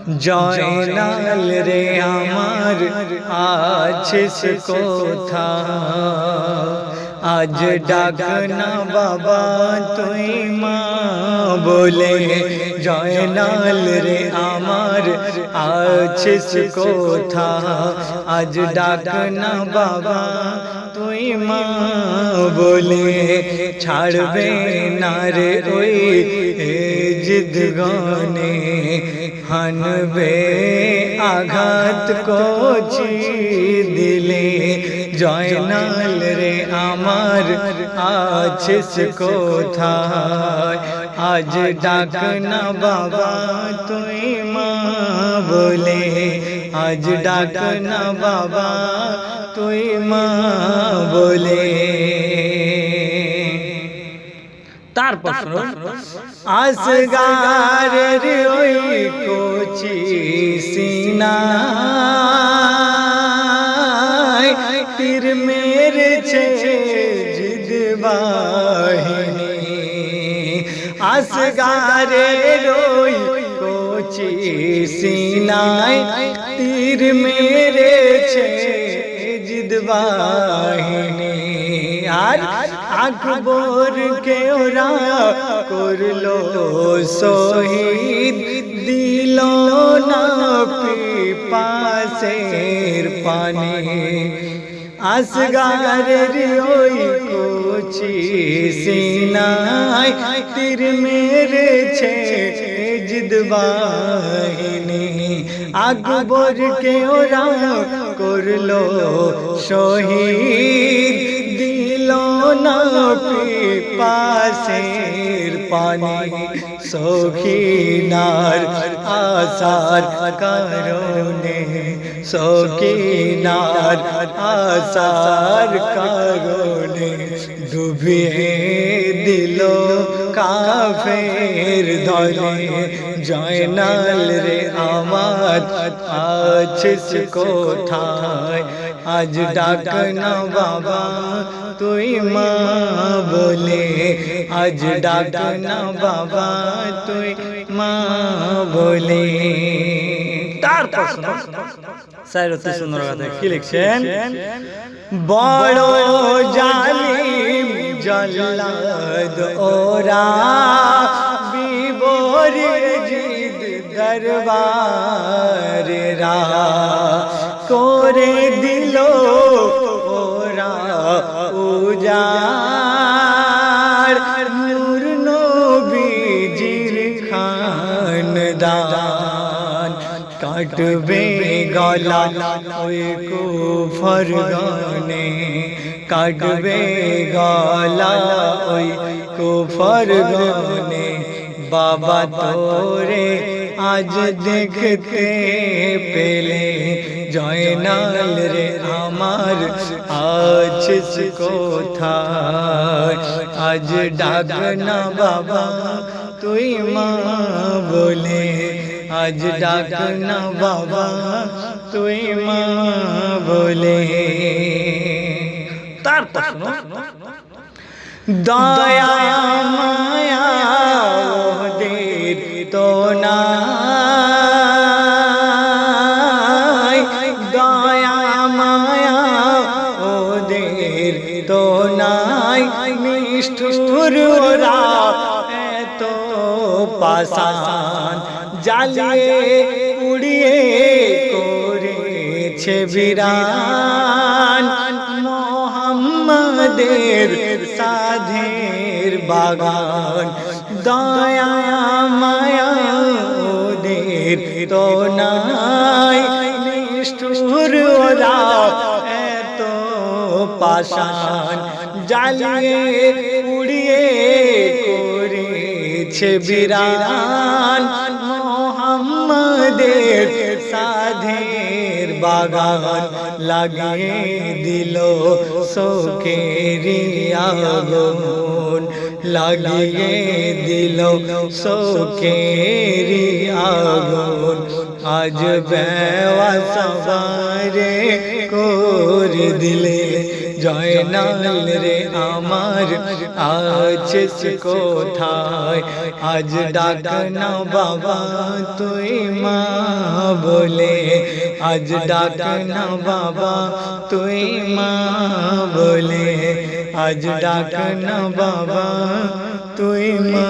জয়নাল রে আমার আছিস কোথা, আজ ডাক না বাবা তুই মা বলে। জয়নাল রে আমার আছিস কোথা, আজ ডাক না বাবা তুই মা বলে। ছাড়বে না রে ওই জিদ গনে, হানবে আঘাত কচি দিলে। জয়নাল রে আমার আছিস কোথায়, আজ ডাক না বাবা তুই মা বলে। আজ ডাক না বাবা তুই মা বলে। তারপর আসগারের ওই কচি সিনায় তীর মেরেছে জিদ বাহিনী। আসগারের ওই কচি সিনায় তীর মেরেছে জিদ বাহিনী। আর আকবর কে ওরা করলো শহীদ, দিল না পিপাসের পানি। আসগারের ওই কচি সিনায় তীর মেরেছে জিদ বাহিনী। আকবর কে ওরা করলো শহীদ, দিল না পিপাসের পানি। সখিনার আশার কারণে, সখিনার আশার কারণে ডুবিয়ে দিল কাফের দলে। জয়নাল রে আমার আছিস কোথায়, আজ ডাক না বাবা তুই মা বলে। আজ ডাক না বাবা তুই মা বলে। তারপর সাইরতে সুন্দর কথা কি লিখছেন, বড় জালিম জল্লাদ ওরা, বিবরের জিদ দরবারেরা করে দিল ওরা উজাড়। নূর নবীজির খানদান কাটবে গলা ওই কুফর গনে, কাটবে গলা ওই কুফর গনে। বাবা তোরে আজ দেখতে পেলে, জয়নাল রে আমার আছিস কোথায়, আজ ডাক না বাবা তুই মা বলে। আজ ডাক না বাবা তুই মা বলে। তারপর দয়া মায়া ওদের তো নাই, দয়া মায়া ওদের তো নাই। নিষ্ঠুর ওরা এত পাষাণ, জ্বালিয়ে উড়িয়ে করেছে বিরান। মোহাম্মদের সাধের বাগান, দয়া মায়া ওদের তো নাই। নিষ্ঠুর ওরা এত পাষাণ, জ্বালিয়ে উড়িয়ে করেছে বিরান। মোহাম্মদের সাধের বাগান লাগিয়ে দিল শোকেরি আগুন, লাগিয়ে দিল শোকেরি আগুন। আজ বেওয়াসারে করে দিলে জয়নাল রে আমার আছিস কোথায় আজ ডাক না বাবা তুই মা বলে আজ ডাক না বাবা তুই মা বলে আজ ডাক না বাবা তুই মা